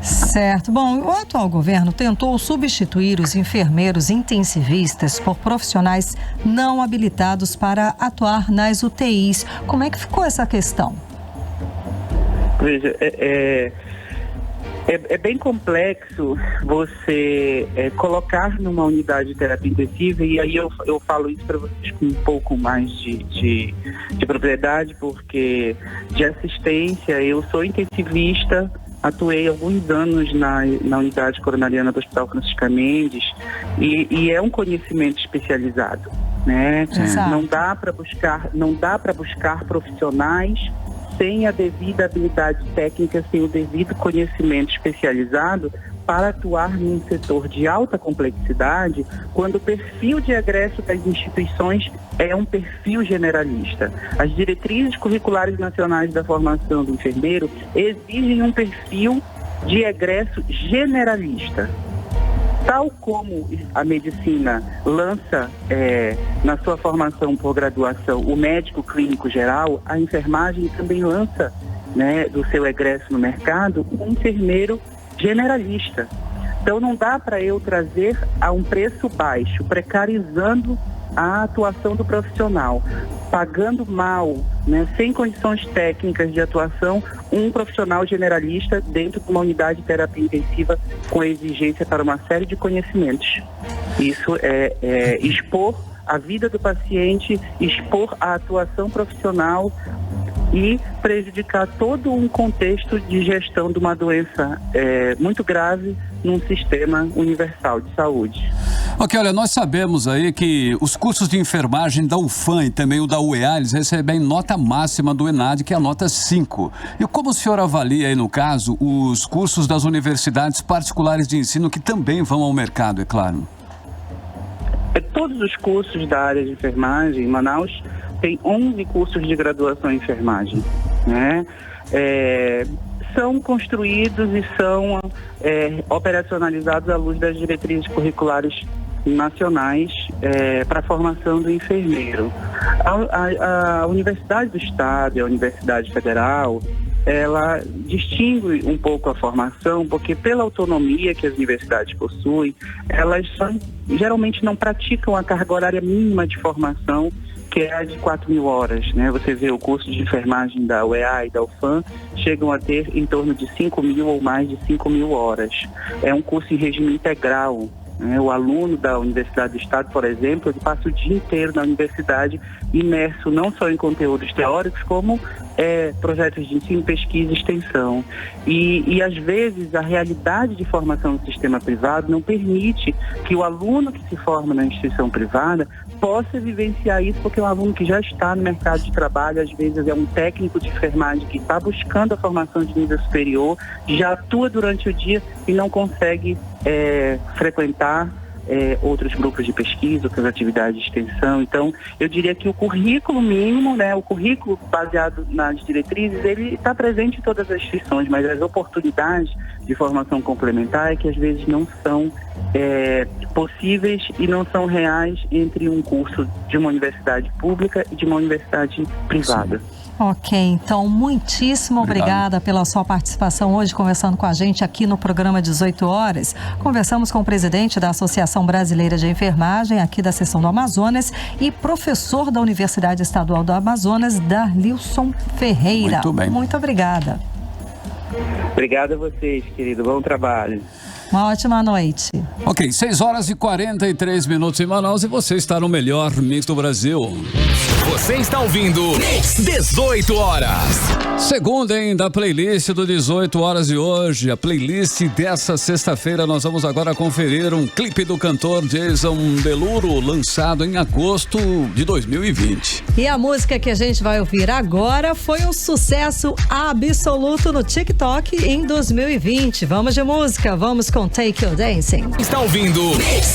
Certo. Bom, o atual governo tentou substituir os enfermeiros intensivistas por profissionais não habilitados para atuar nas UTIs. Como é que ficou essa questão? Veja, é bem complexo você colocar numa unidade de terapia intensiva, e aí eu falo isso para vocês com um pouco mais de propriedade, porque de assistência eu sou intensivista, atuei alguns anos na unidade coronariana do Hospital Francisca Mendes, e é um conhecimento especializado, né? Não dá para buscar profissionais sem a devida habilidade técnica, sem o devido conhecimento especializado para atuar num setor de alta complexidade, quando o perfil de egresso das instituições é um perfil generalista. As diretrizes curriculares nacionais da formação do enfermeiro exigem um perfil de egresso generalista. Tal como a medicina lança na sua formação por graduação o médico clínico geral, a enfermagem também lança, né, do seu egresso no mercado, um enfermeiro generalista. Então não dá para eu trazer a um preço baixo, precarizando a atuação do profissional, pagando mal, né, sem condições técnicas de atuação, um profissional generalista dentro de uma unidade de terapia intensiva com exigência para uma série de conhecimentos. Isso é expor a vida do paciente, expor a atuação profissional e prejudicar todo um contexto de gestão de uma doença muito grave num sistema universal de saúde. Ok, olha, nós sabemos aí que os cursos de enfermagem da UFAM e também o da UEA, eles recebem nota máxima do ENAD, que é a nota 5. E como o senhor avalia aí, no caso, os cursos das universidades particulares de ensino que também vão ao mercado, é claro? Todos os cursos da área de enfermagem em Manaus tem 11 cursos de graduação em enfermagem, né? são construídos e são operacionalizados à luz das diretrizes curriculares nacionais para a formação do enfermeiro. A Universidade do Estado e a Universidade Federal, ela distingue um pouco a formação, porque pela autonomia que as universidades possuem, elas geralmente não praticam a carga horária mínima de formação, que é a de 4.000 horas, né? Você vê o curso de enfermagem da UEA e da UFAM chegam a ter em torno de 5.000 ou mais de 5.000 horas. É um curso em regime integral. O aluno da Universidade do Estado, por exemplo, ele passa o dia inteiro na universidade imerso não só em conteúdos teóricos, como projetos de ensino, pesquisa e extensão. E às vezes a realidade de formação do sistema privado não permite que o aluno que se forma na instituição privada possa vivenciar isso, porque é um aluno que já está no mercado de trabalho, às vezes é um técnico de enfermagem que está buscando a formação de nível superior, já atua durante o dia e não consegue frequentar outros grupos de pesquisa, outras atividades de extensão. Então, eu diria que o currículo mínimo, o currículo baseado nas diretrizes, ele está presente em todas as instituições, mas as oportunidades de formação complementar é que às vezes não são possíveis e não são reais entre um curso de uma universidade pública e de uma universidade privada. Sim. Ok, então muitíssimo obrigada pela sua participação hoje, conversando com a gente aqui no programa 18 horas. Conversamos com o presidente da Associação Brasileira de Enfermagem, aqui da seção do Amazonas, e professor da Universidade Estadual do Amazonas, Darlilson Ferreira. Muito bem. Muito obrigada. Obrigado a vocês, querido. Bom trabalho. Uma ótima noite. Ok, 6 horas e 43 minutos em Manaus e você está no melhor Mix do Brasil. Você está ouvindo 18 horas. Segunda, da playlist do 18 horas de hoje. A playlist dessa sexta-feira, nós vamos agora conferir um clipe do cantor Jason Derulo, lançado em agosto de 2020. E a música que a gente vai ouvir agora foi um sucesso absoluto no TikTok em 2020. Vamos de música, vamos com Take You Dancing. Está ouvindo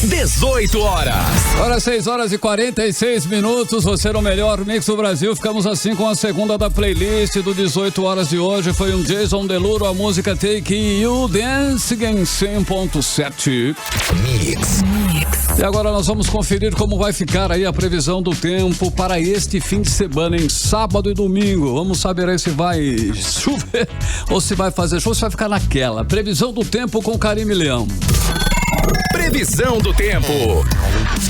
18 horas. Agora 6 horas e 46 minutos, você no melhor Mix do Brasil. Ficamos assim com a segunda da playlist do 18 horas de hoje. Foi um Jason Derulo, a música Take You Dancing em 100.7 Mix. E agora nós vamos conferir como vai ficar aí a previsão do tempo para este fim de semana, em sábado e domingo. Vamos saber aí se vai chover ou se vai fazer chuva, se vai ficar naquela. Previsão do tempo com Karime Leão. Previsão do tempo.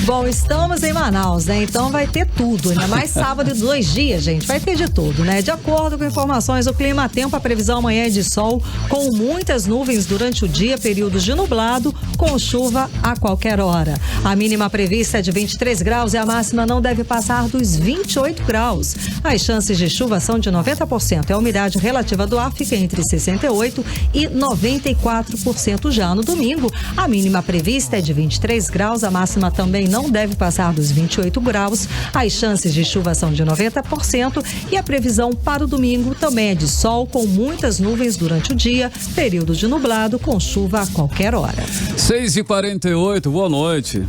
Bom, estamos em Manaus, né? Então vai ter tudo, ainda mais sábado e 2 dias, gente. Vai ter de tudo, né? De acordo com informações do Clima Tempo, a previsão amanhã é de sol, com muitas nuvens durante o dia, períodos de nublado, com chuva a qualquer hora. A mínima prevista é de 23 graus e a máxima não deve passar dos 28 graus. As chances de chuva são de 90%. A umidade relativa do ar fica entre 68% e 94% já no domingo. A mínima prevista é de 23 graus, a máxima também não deve passar dos 28 graus. As chances de chuva são de 90% e a previsão para o domingo também é de sol, com muitas nuvens durante o dia, período de nublado, com chuva a qualquer hora. 6h48, boa noite.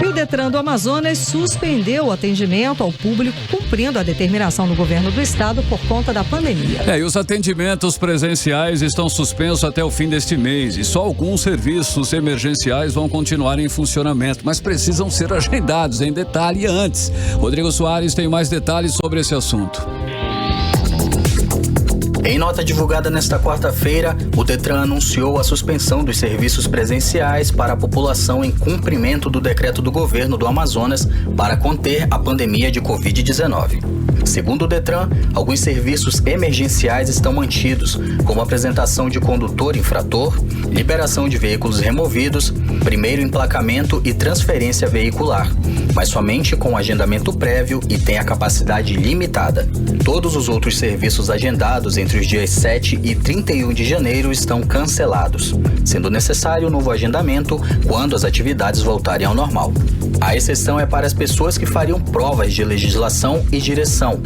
E o Detran do Amazonas suspendeu o atendimento ao público, cumprindo a determinação do governo do estado por conta da pandemia. E os atendimentos presenciais estão suspensos até o fim deste mês e só alguns serviços emergenciais vão continuar em funcionamento, mas precisam ser agendados em detalhe antes. Rodrigo Soares tem mais detalhes sobre esse assunto. Em nota divulgada nesta quarta-feira, o Detran anunciou a suspensão dos serviços presenciais para a população em cumprimento do decreto do governo do Amazonas para conter a pandemia de Covid-19. Segundo o Detran, alguns serviços emergenciais estão mantidos, como apresentação de condutor infrator, liberação de veículos removidos, primeiro emplacamento e transferência veicular, mas somente com agendamento prévio e tem a capacidade limitada. Todos os outros serviços agendados entre os dias 7 e 31 de janeiro estão cancelados, sendo necessário um novo agendamento quando as atividades voltarem ao normal. A exceção é para as pessoas que fariam provas de legislação e direção.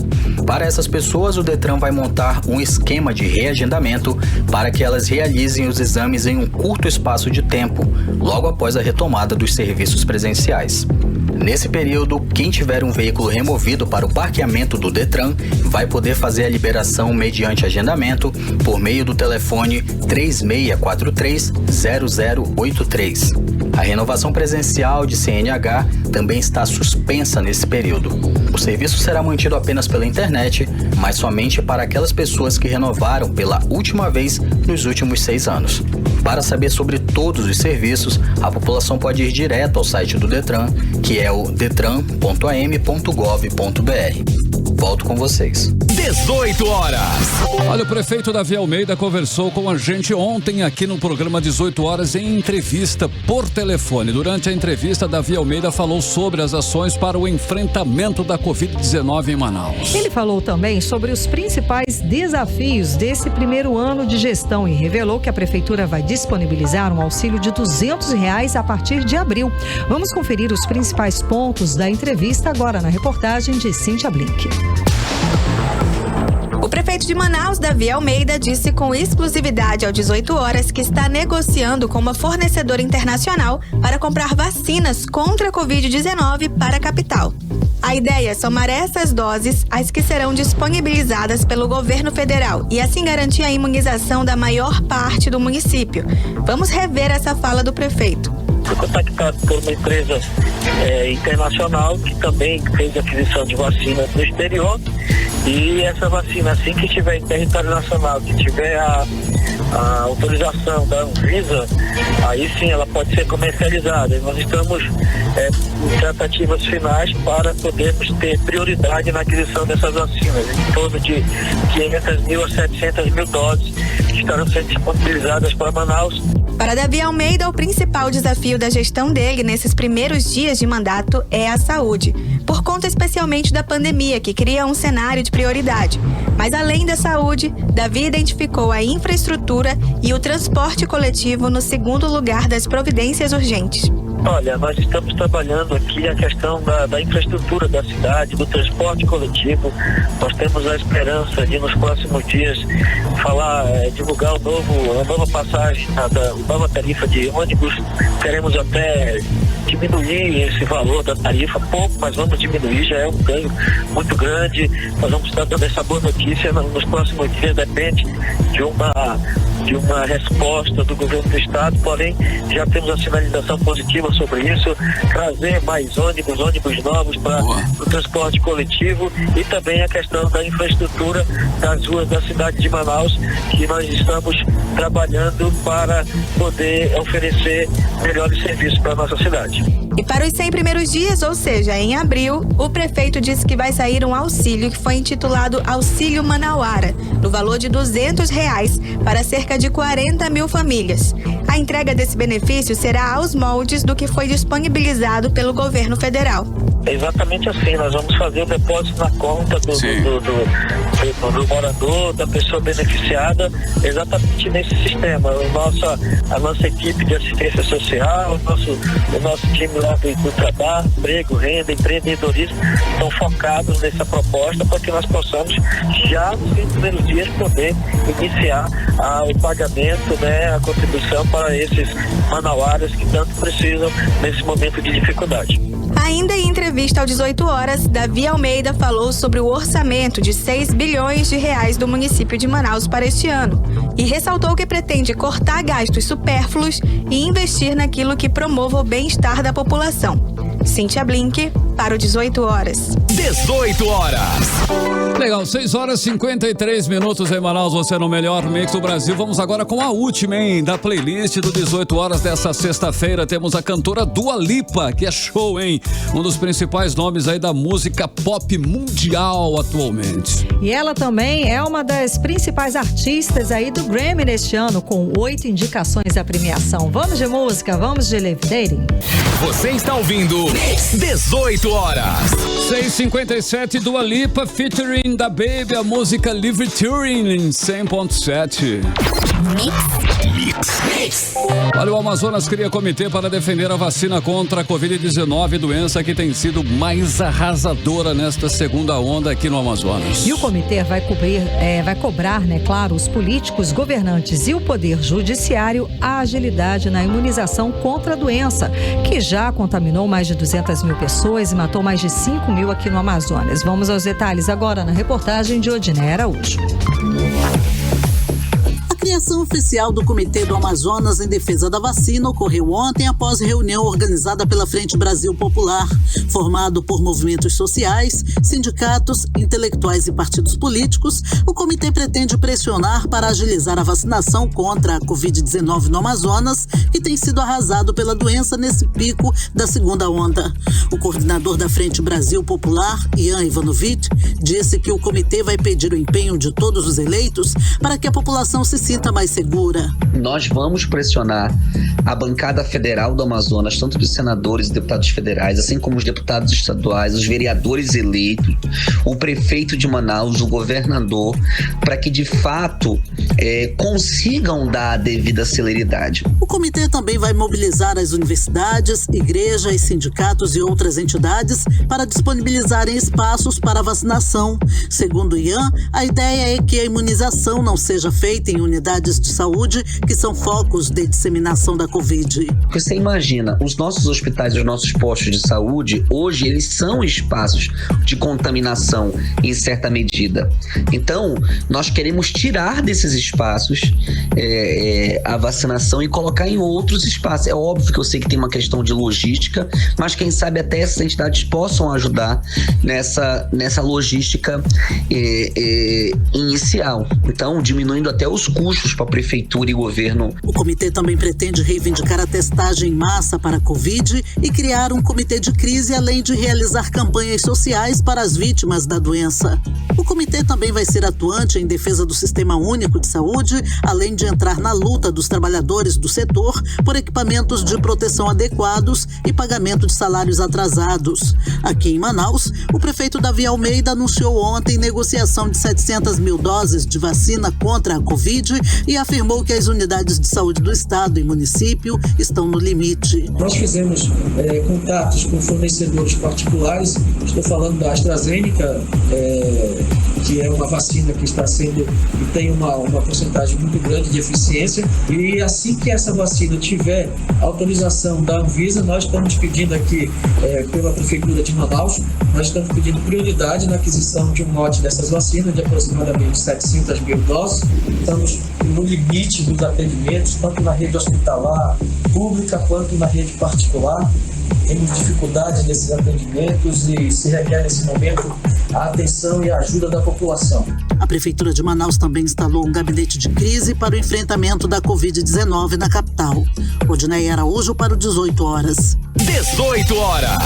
Para essas pessoas, o Detran vai montar um esquema de reagendamento para que elas realizem os exames em um curto espaço de tempo, logo após a retomada dos serviços presenciais. Nesse período, quem tiver um veículo removido para o parqueamento do Detran vai poder fazer a liberação mediante agendamento por meio do telefone 3643-0083. A renovação presencial de CNH também está suspensa nesse período. O serviço será mantido apenas pela internet, mas somente para aquelas pessoas que renovaram pela última vez nos últimos 6 anos. Para saber sobre todos os serviços, a população pode ir direto ao site do Detran, que é o detran.am.gov.br. Volto com vocês. 18 horas. Olha, o prefeito Davi Almeida conversou com a gente ontem aqui no programa 18 horas em entrevista por telefone. Durante a entrevista, Davi Almeida falou sobre as ações para o enfrentamento da Covid-19 em Manaus. Ele falou também sobre os principais desafios desse primeiro ano de gestão e revelou que a prefeitura vai disponibilizar um auxílio de R$200 a partir de abril. Vamos conferir os principais pontos da entrevista agora na reportagem de Cíntia Blink. O prefeito de Manaus, Davi Almeida, disse com exclusividade ao 18 horas que está negociando com uma fornecedora internacional para comprar vacinas contra a Covid-19 para a capital. A ideia é somar essas doses às que serão disponibilizadas pelo governo federal e assim garantir a imunização da maior parte do município. Vamos rever essa fala do prefeito. Fui contactado por uma empresa internacional que também fez aquisição de vacinas no exterior, e essa vacina, assim que estiver em território nacional, que tiver a autorização da Anvisa, aí sim ela pode ser comercializada. E nós estamos em tratativas finais para podermos ter prioridade na aquisição dessas vacinas, em torno de 500 mil a 700 mil doses que estarão sendo disponibilizadas para Manaus. Para Davi Almeida, o principal desafio da gestão dele nesses primeiros dias de mandato é a saúde, por conta especialmente da pandemia, que cria um cenário de prioridade. Mas além da saúde, Davi identificou a infraestrutura e o transporte coletivo no segundo lugar das providências urgentes. Olha, nós estamos trabalhando aqui a questão da infraestrutura da cidade, do transporte coletivo. Nós temos a esperança de, nos próximos dias, divulgar a nova passagem, a nova tarifa de ônibus. Queremos até diminuir esse valor da tarifa, pouco, mas vamos diminuir, já é um ganho muito grande. Nós vamos estar dando essa boa notícia nos próximos dias, depende de uma resposta do governo do estado, porém já temos a sinalização positiva sobre isso, trazer mais ônibus novos para o transporte coletivo, e também a questão da infraestrutura das ruas da cidade de Manaus, que nós estamos trabalhando para poder oferecer melhores serviços para a nossa cidade. E para os 100 primeiros dias, ou seja, em abril, o prefeito disse que vai sair um auxílio que foi intitulado Auxílio Manauara, no valor de R$200 para cerca de 40 mil famílias. A entrega desse benefício será aos moldes do que foi disponibilizado pelo governo federal. É exatamente assim, nós vamos fazer o depósito na conta do morador, da pessoa beneficiada, exatamente nesse sistema. A nossa equipe de assistência social, o nosso time lá do trabalho, emprego, renda, empreendedorismo, estão focados nessa proposta para que nós possamos, já nos 5 primeiros dias, poder iniciar o pagamento, a contribuição para esses manauaras que tanto precisam nesse momento de dificuldade. Ainda em entrevista ao 18 horas, Davi Almeida falou sobre o orçamento de R$6 bilhões do município de Manaus para este ano e ressaltou que pretende cortar gastos supérfluos e investir naquilo que promova o bem-estar da população. Cíntia Blink, para o 18 horas. 18 horas. Legal, 6 horas e 53 minutos em Manaus, você no melhor mix do Brasil. Vamos agora com a última, da playlist do 18 horas dessa sexta-feira. Temos a cantora Dua Lipa, que é show, um dos principais nomes aí da música pop mundial atualmente. E ela também é uma das principais artistas aí do Grammy neste ano, com 8 indicações à premiação. Vamos de música, vamos de Levitating. Você está ouvindo 18 horas. 6h57, Dua Lipa featuring da Baby, a música Levitating em 100.7. Mix. Olha, o Amazonas cria comitê para defender a vacina contra a Covid-19, doença que tem sido mais arrasadora nesta segunda onda aqui no Amazonas. E o comitê vai cobrar, né, claro, os políticos, governantes e o poder judiciário a agilidade na imunização contra a doença, que já contaminou mais de 200 mil pessoas e matou mais de 5 mil aqui no Amazonas. Vamos aos detalhes agora na reportagem de Odiné Araújo. A criação oficial do Comitê do Amazonas em Defesa da Vacina ocorreu ontem após reunião organizada pela Frente Brasil Popular, formado por movimentos sociais, sindicatos, intelectuais e partidos políticos. O comitê pretende pressionar para agilizar a vacinação contra a Covid-19 no Amazonas, que tem sido arrasado pela doença nesse pico da segunda onda. O coordenador da Frente Brasil Popular, Ian Ivanovic, disse que o comitê vai pedir o empenho de todos os eleitos para que a população se sinta mais segura. Nós vamos pressionar a bancada federal do Amazonas, tanto dos senadores e deputados federais, assim como os deputados estaduais, os vereadores eleitos, o prefeito de Manaus, o governador, para que de fato consigam dar a devida celeridade. O comitê também vai mobilizar as universidades, igrejas, sindicatos e outras entidades para disponibilizarem espaços para a vacinação. Segundo Ian, a ideia é que a imunização não seja feita em unidades de saúde que são focos de disseminação da Covid. Você imagina, os nossos hospitais e os nossos postos de saúde, hoje, eles são espaços de contaminação em certa medida. Então, nós queremos tirar desses espaços a vacinação e colocar em outros espaços. É óbvio que eu sei que tem uma questão de logística, mas quem sabe até essas entidades possam ajudar nessa logística inicial. Então, diminuindo até os custos para a prefeitura e governo. O comitê também pretende reivindicar a testagem em massa para a Covid e criar um comitê de crise, além de realizar campanhas sociais para as vítimas da doença. O comitê também vai ser atuante em defesa do Sistema Único de Saúde, além de entrar na luta dos trabalhadores do setor por equipamentos de proteção adequados e pagamento de salários atrasados. Aqui em Manaus, o prefeito Davi Almeida anunciou ontem negociação de 700 mil doses de vacina contra a Covid e afirmou que as unidades de saúde do estado e município estão no limite. Nós fizemos contatos com fornecedores particulares, estou falando da AstraZeneca, que é uma vacina que está sendo e tem uma porcentagem muito grande de eficiência, e assim que essa vacina tiver autorização da Anvisa, nós estamos pedindo aqui pela Prefeitura de Manaus, nós estamos pedindo prioridade na aquisição de um lote dessas vacinas de aproximadamente 700 mil doses. Estamos no limite dos atendimentos, tanto na rede hospitalar pública quanto na rede particular. Temos dificuldades nesses atendimentos e se requer nesse momento a atenção e a ajuda da população. A Prefeitura de Manaus também instalou um gabinete de crise para o enfrentamento da Covid-19 na capital. Odiné Araújo para o 18 horas. 18 horas.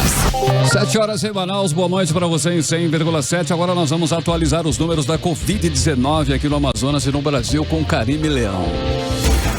7 horas em Manaus, boa noite para você em 100,7. Agora nós vamos atualizar os números da Covid-19 aqui no Amazonas e no Brasil com Karime Leão.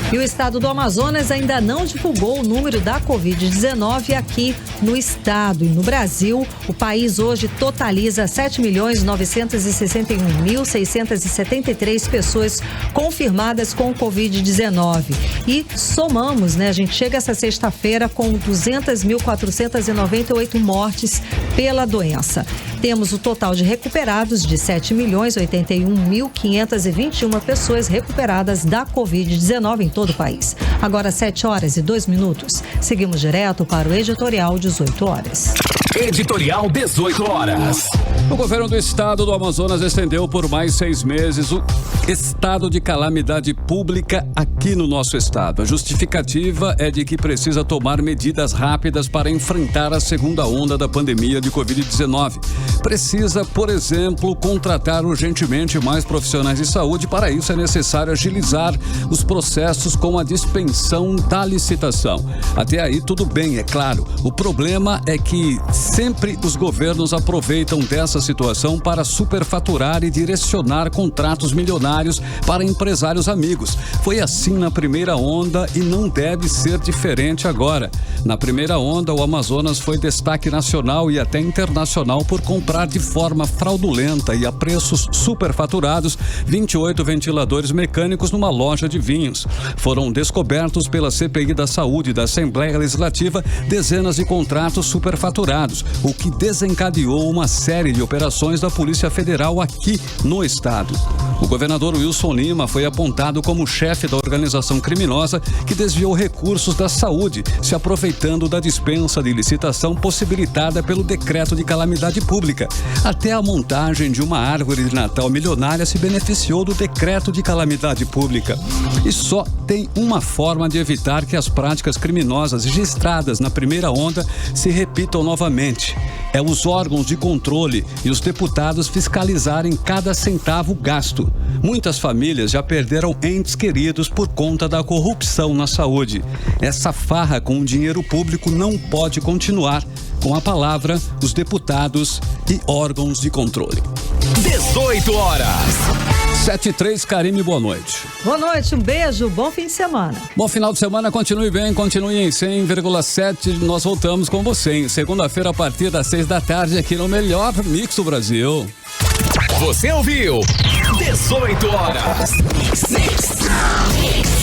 E o estado do Amazonas ainda não divulgou o número da Covid-19 aqui no estado. E no Brasil, o país hoje totaliza 7.961.673 pessoas confirmadas com Covid-19. E somamos, né? A gente chega essa sexta-feira com 200.498 mortes pela doença. Temos o total de recuperados de 7.081.521 pessoas recuperadas da Covid-19 em todo o país. Agora 7 horas e 2 minutos. Seguimos direto para o editorial 18 horas. Editorial 18 horas. O governo do estado do Amazonas estendeu por mais 6 meses o estado de calamidade pública aqui no nosso estado. A justificativa é de que precisa tomar medidas rápidas para enfrentar a segunda onda da pandemia de Covid-19. Precisa, por exemplo, contratar urgentemente mais profissionais de saúde. Para isso é necessário agilizar os processos com a dispensão da licitação. Até aí tudo bem, é claro. O problema é que sempre os governos aproveitam dessa nessa situação para superfaturar e direcionar contratos milionários para empresários amigos. Foi assim na primeira onda e não deve ser diferente agora. Na primeira onda, o Amazonas foi destaque nacional e até internacional por comprar de forma fraudulenta e a preços superfaturados 28 ventiladores mecânicos numa loja de vinhos. Foram descobertos pela CPI da Saúde da Assembleia Legislativa dezenas de contratos superfaturados, o que desencadeou uma série de operações da Polícia Federal aqui no estado. O governador Wilson Lima foi apontado como chefe da organização criminosa que desviou recursos da saúde, se aproveitando da dispensa de licitação possibilitada pelo decreto de calamidade pública. Até a montagem de uma árvore de Natal milionária se beneficiou do decreto de calamidade pública. E só tem uma forma de evitar que as práticas criminosas registradas na primeira onda se repitam novamente. É os órgãos de controle e os deputados fiscalizarem cada centavo gasto. Muitas famílias já perderam entes queridos por conta da corrupção na saúde. Essa farra com o dinheiro público não pode continuar. Com a palavra, os deputados e órgãos de controle. 18 horas. 7:03, Karime, boa noite. Boa noite, um beijo, bom fim de semana. Bom final de semana, continue bem, continue em 100,7. Nós voltamos com você em segunda-feira a partir das 6 da tarde aqui no melhor mix do Brasil. Você ouviu 18 horas.